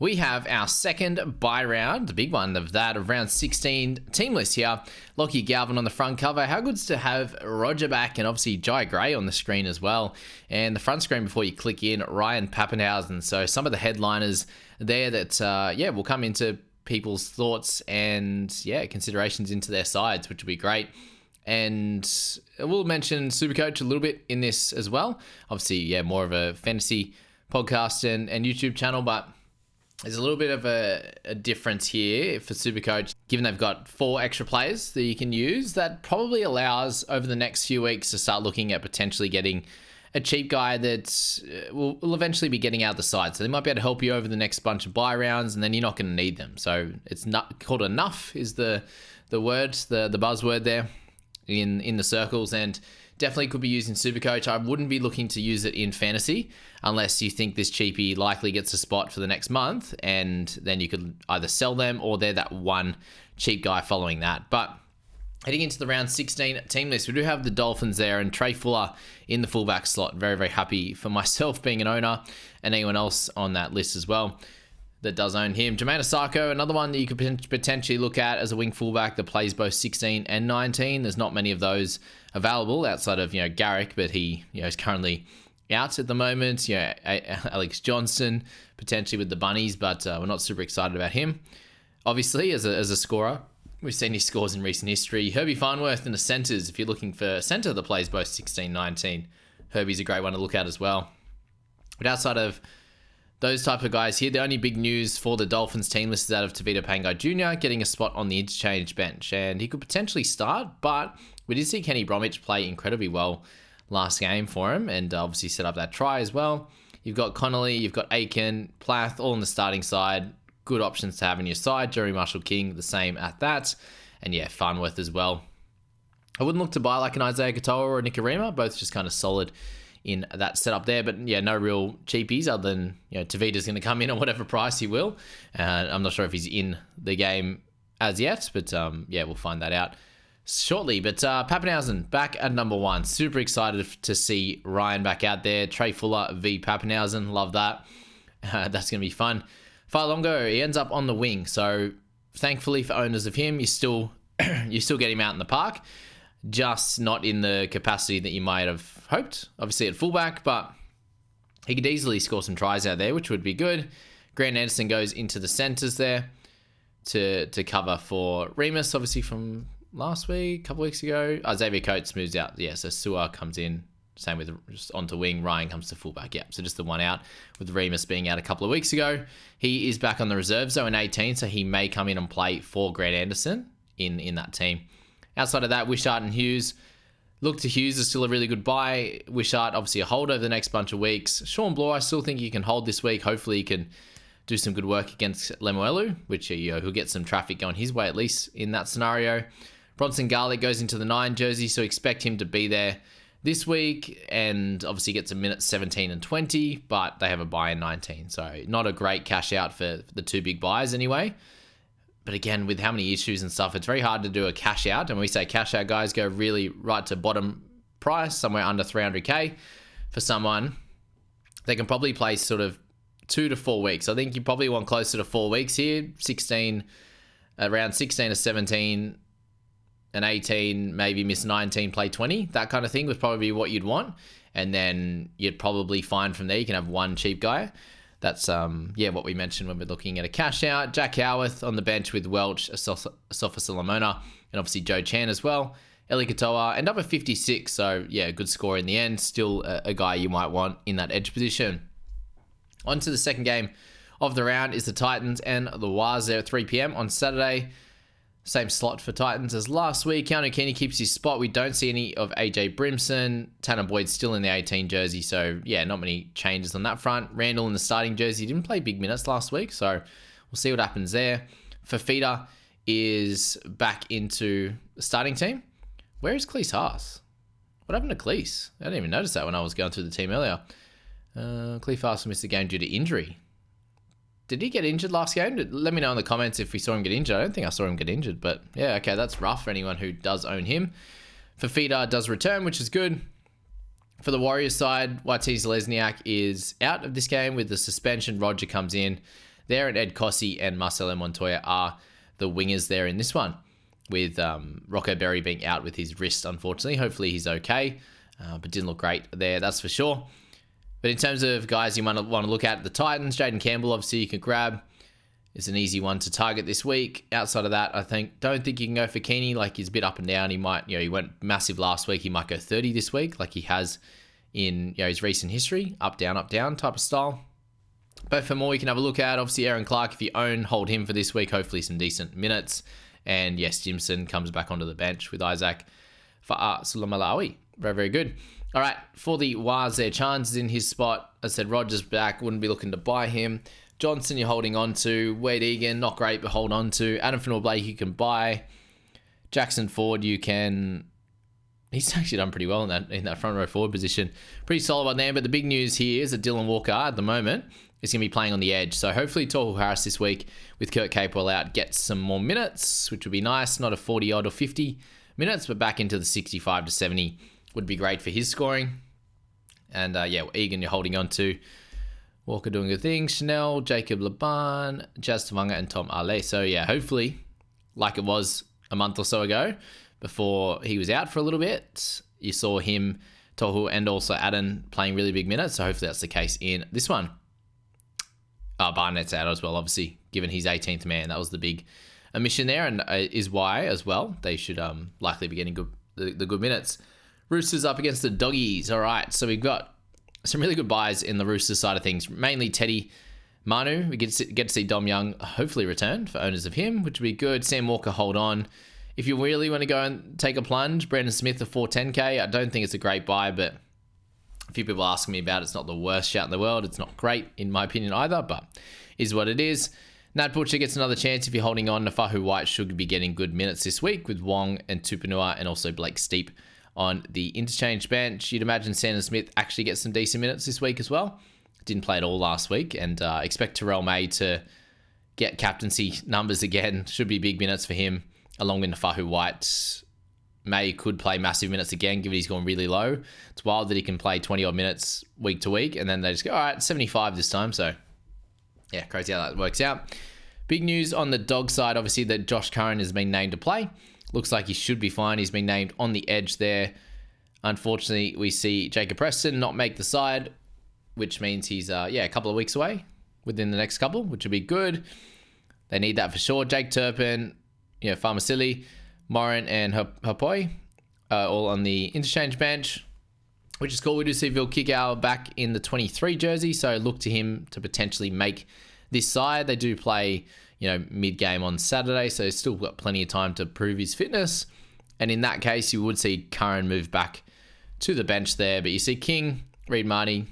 We have our second bye round, the big one of round 16 team list here. Lockie Galvin on the front cover. How good's to have Roger back and obviously Jai Gray on the screen as well. And the front screen before you click in, Ryan Papenhuyzen. So some of the headliners there that, will come into people's thoughts and, considerations into their sides, which will be great. And we'll mention Supercoach a little bit in this as well. Obviously, more of a fantasy podcast and YouTube channel, but there's a little bit of a difference here for Supercoach, given they've got 4 extra players that you can use. That probably allows over the next few weeks to start looking at potentially getting a cheap guy that will eventually be getting out the side. So they might be able to help you over the next bunch of buy rounds, and then you're not going to need them. So it's not called enough is the word, the buzzword there in the circles, and definitely could be used in Supercoach. I wouldn't be looking to use it in fantasy unless you think this cheapie likely gets a spot for the next month, and then you could either sell them or they're that one cheap guy following that. But heading into the round 16 team list, we do have the Dolphins there and Trey Fuller in the fullback slot. Very, very happy for myself being an owner and anyone else on that list as well that does own him. Jermaine Osako, another one that you could potentially look at as a wing fullback that plays both 16 and 19. There's not many of those available outside of, Garrick, but he, is currently out at the moment. Alex Johnson potentially with the Bunnies, but we're not super excited about him. Obviously, as a scorer, we've seen his scores in recent history. Herbie Farnworth in the centres, if you're looking for a centre that plays both 16, 19, Herbie's a great one to look at as well. But outside of those type of guys here, the only big news for the Dolphins team list is out of Tavita Pangai Jr. getting a spot on the interchange bench, and he could potentially start, but we did see Kenny Bromwich play incredibly well last game for him, and obviously set up that try as well. You've got Connolly, you've got Aiken, Plath, all on the starting side. Good options to have in your side. Jerry Marshall King, the same at that, and Farnworth as well. I wouldn't look to buy like an Isaiah Katoa or a Nikorima, both just kind of solid in that setup there, but no real cheapies other than Tavita's going to come in at whatever price he will. I'm not sure if he's in the game as yet, but we'll find that out shortly. But Papenhuyzen back at number 1. Super excited to see Ryan back out there. Trey Fuller v Papenhuyzen, love that. That's going to be fun. Failongo, he ends up on the wing, so thankfully for owners of him, you still get him out in the park. Just not in the capacity that you might have hoped, obviously at fullback, but he could easily score some tries out there, which would be good. Grant Anderson goes into the centres there to cover for Remus, obviously from last week, a couple weeks ago. Xavier Coates moves out, so Suar comes in, same with just onto wing, Ryan comes to fullback, so just the one out with Remus being out a couple of weeks ago. He is back on the reserve zone in 18, so he may come in and play for Grant Anderson in that team. Outside of that, Wishart and Hughes. Look to Hughes is still a really good buy. Wishart, obviously a hold over the next bunch of weeks. Sean Bloor, I still think you can hold this week. Hopefully he can do some good work against Lemuelu, which he'll get some traffic going his way, at least in that scenario. Bronson Garlick goes into the 9 jersey, so expect him to be there this week, and obviously gets a minute 17 and 20, but they have a buy in 19. So not a great cash out for the 2 big buys anyway. But again, with how many issues and stuff, it's very hard to do a cash out. And when we say cash out, guys, go really right to bottom price, somewhere under 300k for someone. They can probably play sort of 2 to 4 weeks. I think you probably want closer to 4 weeks here. Around 16 to 17 and 18, maybe miss 19, play 20. That kind of thing would probably be what you'd want. And then you'd probably find from there, you can have one cheap guy. That's, what we mentioned when we're looking at a cash out. Jack Howarth on the bench with Welch, Asafa Salamona, and obviously Joe Chan as well. Eli Katoa, end up at 56, so good score in the end. Still a guy you might want in that edge position. On to the second game of the round is the Titans and the Waz there at 3 p.m. on Saturday. Same slot for Titans as last week. Keanu Keeney keeps his spot. We don't see any of AJ Brimson. Tanner Boyd's still in the 18 jersey, so not many changes on that front. Randall in the starting jersey. Didn't play big minutes last week, so we'll see what happens there. Fafita is back into the starting team. Where is Cleese Haas? What happened to Cleese? I didn't even notice that when I was going through the team earlier. Cleese Haas missed the game due to injury. Did he get injured last game? Let me know in the comments if we saw him get injured. I don't think I saw him get injured, but okay, that's rough for anyone who does own him. Fafita does return, which is good. For the Warriors side, Waititi Lesniak is out of this game with the suspension. Roger comes in. there, and Ed Cossey and Marcelo Montoya are the wingers there in this one, with Rocco Berry being out with his wrist, unfortunately. Hopefully he's okay, but didn't look great there, that's for sure. But in terms of guys you want to look at, the Titans, Jaden Campbell, obviously you can grab. It's an easy one to target this week. Outside of that, don't think you can go for Keeney. Like, he's a bit up and down. He might, he went massive last week. He might go 30 this week, like he has in his recent history. Up, down type of style. But for more, you can have a look at, obviously, Aaron Clark. If you own, hold him for this week. Hopefully some decent minutes. And yes, Jimson comes back onto the bench with Isaac Sulamalawi. Very, very good. All right, for the Waz there, Chance is in his spot. As I said, Rogers back. Wouldn't be looking to buy him. Johnson, you're holding on to. Wade Egan, not great, but hold on to. Adam Fanua-Blake, you can buy. Jackson Ford, you can... He's actually done pretty well in that front row forward position. Pretty solid one there, but the big news here is that Dylan Walker, at the moment, is going to be playing on the edge. So hopefully Tohu Harris this week, with Kurt Capewell out, gets some more minutes, which would be nice. Not a 40-odd or 50 minutes, but back into the 65 to 70 would be great for his scoring. And Egan you're holding on to. Walker doing good things. Chanel, Jacob Laban, Jazz Tavanga, and Tom Ale. So yeah, hopefully, like it was a month or so ago, before he was out for a little bit, you saw him, Tohu, and also Aden playing really big minutes. So hopefully that's the case in this one. Barnett's out as well, obviously, given his 18th man. That was the big omission there, and is why as well they should likely be getting the good minutes. Roosters up against the Doggies. All right, so we've got some really good buys in the Roosters side of things. Mainly Teddy Manu. We get to see Dom Young hopefully return for owners of him, which would be good. Sam Walker, hold on. If you really want to go and take a plunge, Brandon Smith, a 410k. I don't think it's a great buy, but a few people asking me about it. It's not the worst shout in the world. It's not great, in my opinion, either, but is what it is. Nat Butcher gets another chance if you're holding on. Nafahu White should be getting good minutes this week with Wong and Tupanua, and also Blake Steep on the interchange bench. You'd imagine Sandon Smith actually gets some decent minutes this week as well. Didn't play at all last week, and expect Terrell May to get captaincy numbers again. Should be big minutes for him, along with Nafahu White. May could play massive minutes again, given he's gone really low. It's wild that he can play 20-odd minutes week to week, and then they just go, all right, 75 this time. So, yeah, crazy how that works out. Big news on the dog side, obviously, that Josh Curran has been named to play. Looks like he should be fine. He's been named on the edge there. Unfortunately, we see Jacob Preston not make the side, which means he's, a couple of weeks away within the next couple, which would be good. They need that for sure. Jake Turpin, Farmasili, Morin, and Hapoi all on the interchange bench, which is cool. We do see Vil Kikau back in the 23 jersey, so look to him to potentially make this side. They do play mid-game on Saturday, so he's still got plenty of time to prove his fitness. And in that case, you would see Curran move back to the bench there. But you see King, Reed Marnie.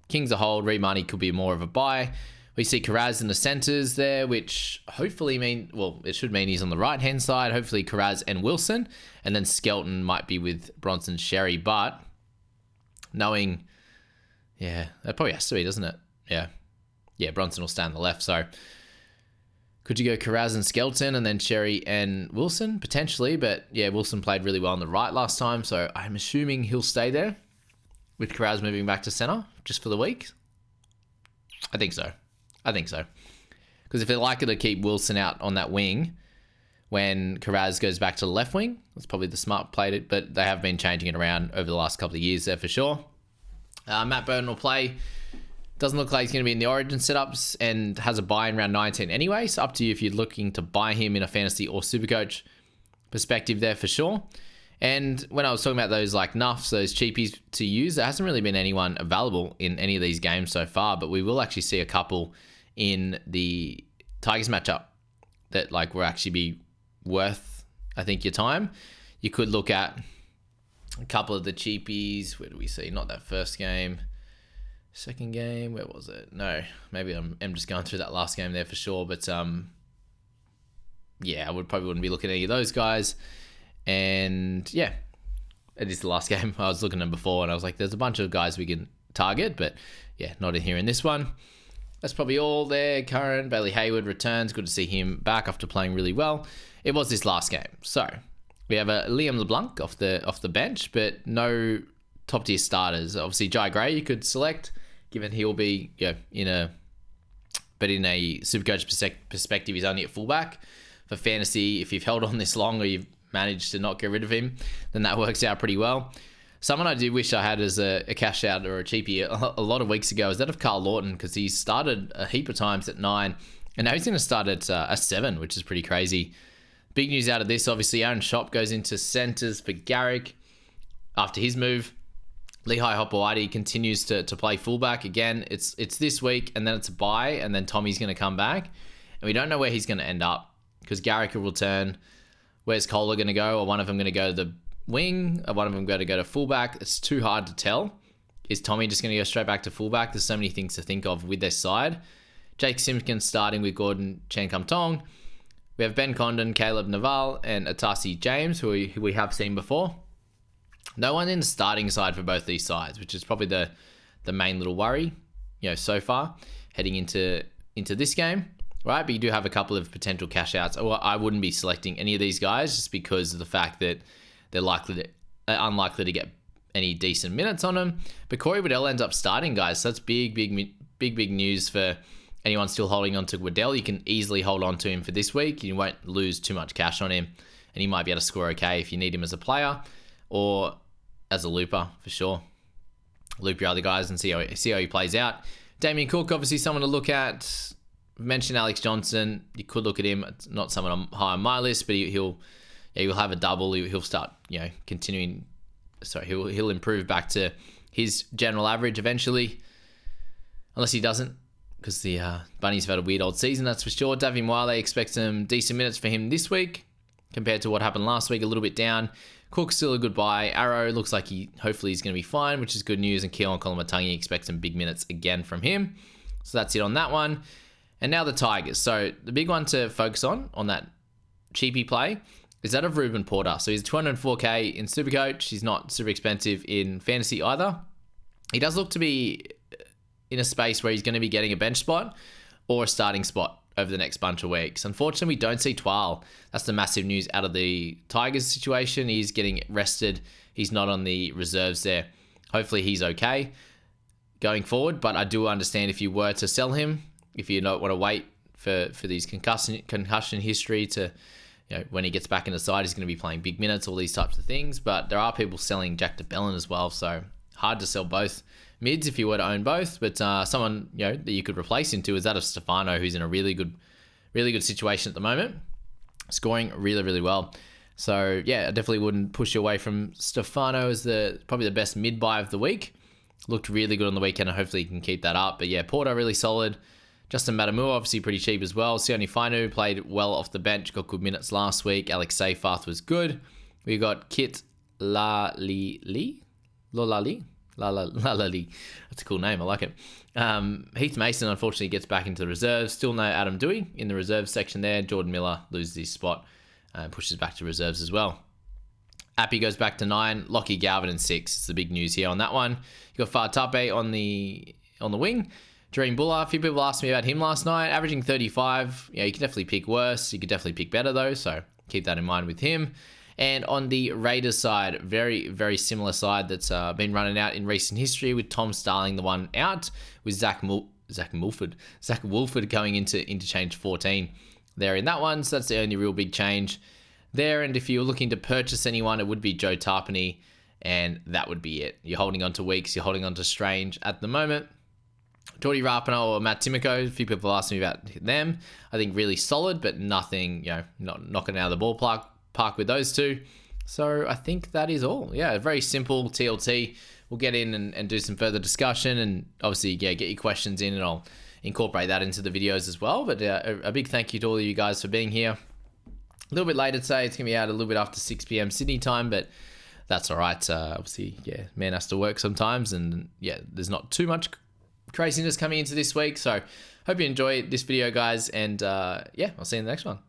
King's a hold. Reed Marnie could be more of a buy. We see Karaz in the centres there, which hopefully it should mean he's on the right-hand side. Hopefully Karaz and Wilson. And then Skelton might be with Bronson Sherry. But knowing, that probably has to be, doesn't it? Yeah, Bronson will stay on the left, so... Could you go Karaz and Skelton and then Sherry and Wilson? Potentially, but yeah, Wilson played really well on the right last time, so I'm assuming he'll stay there with Karaz moving back to centre just for the week. I think so. Because if they're likely to keep Wilson out on that wing when Karaz goes back to the left wing, that's probably the smart play, but they have been changing it around over the last couple of years there for sure. Matt Burton will play. Doesn't look like he's going to be in the Origin setups and has a buy in round 19 anyway. So up to you if you're looking to buy him in a fantasy or Supercoach perspective there for sure. And when I was talking about those like Nuffs, those cheapies to use, there hasn't really been anyone available in any of these games so far, but we will actually see a couple in the Tigers matchup that will actually be worth, I think, your time. You could look at a couple of the cheapies. Where do we see? Not that first game. Second game, where was it? No, maybe I'm just going through that last game there for sure. But I probably wouldn't be looking at any of those guys. And yeah, it is the last game. I was looking at them before and I was like, there's a bunch of guys we can target, but yeah, not in here in this one. That's probably all there. Curran, Bailey Hayward returns. Good to see him back after playing really well. It was this last game. So we have a Liam LeBlanc off the bench, but no top tier starters. Obviously, Jai Gray you could select, given he'll be in a but in a Supercoach perspective, he's only at fullback. For fantasy, if you've held on this long or you've managed to not get rid of him, then that works out pretty well. Someone I do wish I had as a cash out or a cheapie a lot of weeks ago is that of Carl Lawton, because he started a heap of times at 9, and now he's going to start at 7, which is pretty crazy. Big news out of this, obviously, Aaron Schopp goes into centres for Garrick after his move. Lehigh Hopewadi continues to play fullback. Again, it's this week, and then it's a bye, and then Tommy's going to come back. And we don't know where he's going to end up, because Garrick will return. Where's Kohler going to go? Or one of them going to go to the wing? Or one of them going to go to fullback? It's too hard to tell. Is Tommy just going to go straight back to fullback? There's so many things to think of with their side. Jake Simpkins starting with Gordon Chan-Kum-Tong. We have Ben Condon, Caleb Naval, and Atasi James, who we have seen before. No one in the starting side for both these sides, which is probably the main little worry, so far heading into this game, right? But you do have a couple of potential cash outs. I wouldn't be selecting any of these guys just because of the fact that they're unlikely to get any decent minutes on them. But Corey Waddell ends up starting, guys. So that's big news for anyone still holding on to Waddell. You can easily hold on to him for this week. You won't lose too much cash on him, and he might be able to score okay if you need him as a player or as a looper for sure. Loop your other guys and see how he plays out. Damien Cook, obviously someone to look at. We mentioned Alex Johnson. You could look at him. It's not someone high on my list, but he'll have a double. He'll start continuing. Sorry, he'll improve back to his general average eventually, unless he doesn't, because the Bunnies have had a weird old season, that's for sure. Davy Wiley expects some decent minutes for him this week compared to what happened last week, a little bit down. Cook's still a good buy. Arrow looks like hopefully he's going to be fine, which is good news. And Keelan Kolomatangi expects some big minutes again from him. So that's it on that one. And now the Tigers. So the big one to focus on that cheapie play is that of Ruben Porter. So he's 204k in Supercoach. He's not super expensive in fantasy either. He does look to be in a space where he's going to be getting a bench spot or a starting spot over the next bunch of weeks. Unfortunately, we don't see Twal. That's the massive news out of the Tigers situation. He's getting rested. He's not on the reserves there. Hopefully he's okay going forward, but I do understand if you were to sell him, if you don't want to wait for these concussion history to, when he gets back in the side, he's going to be playing big minutes, all these types of things. But there are people selling Jack DeBellin as well, so hard to sell both mids if you were to own both. But someone that you could replace into is that of Stefano, who's in a really good situation at the moment, scoring really well. So yeah, I definitely wouldn't push you away from Stefano as probably the best mid buy of the week. Looked really good on the weekend, and hopefully he can keep that up. But yeah, Porter really solid. Justin Matamua obviously pretty cheap as well. Sione Fainu played well off the bench, got good minutes last week. Alex Seyfarth was good. We got Kit Lalali. That's a cool name. I like it. Heath Mason unfortunately gets back into the reserves. Still no Adam Dewey in the reserves section there. Jordan Miller loses his spot and pushes back to reserves as well. Appy goes back to 9. Lockie Galvin in 6. It's the big news here on that one. You got Fatape on the wing. Dream Buller. A few people asked me about him last night. Averaging 35. You can definitely pick worse. You could definitely pick better though. So keep that in mind with him. And on the Raiders side, very, very similar side that's been running out in recent history, with Tom Starling the one out, with Zach Wolford going into interchange 14 there in that one. So that's the only real big change there. And if you're looking to purchase anyone, it would be Joe Tarpany, and that would be it. You're holding on to Weeks, you're holding on to Strange at the moment. Jordy Rapinoe or Matt Timoko, a few people asked me about them. I think really solid, but nothing, not knocking out of the ballpark with those two. So I think that is all. Yeah, very simple TLT. We'll get in and do some further discussion, and obviously, get your questions in, and I'll incorporate that into the videos as well. But a big thank you to all of you guys for being here. A little bit later today. It's going to be out a little bit after 6 p.m. Sydney time, but that's all right. Obviously, man has to work sometimes, and there's not too much craziness coming into this week. So hope you enjoy this video, guys, and I'll see you in the next one.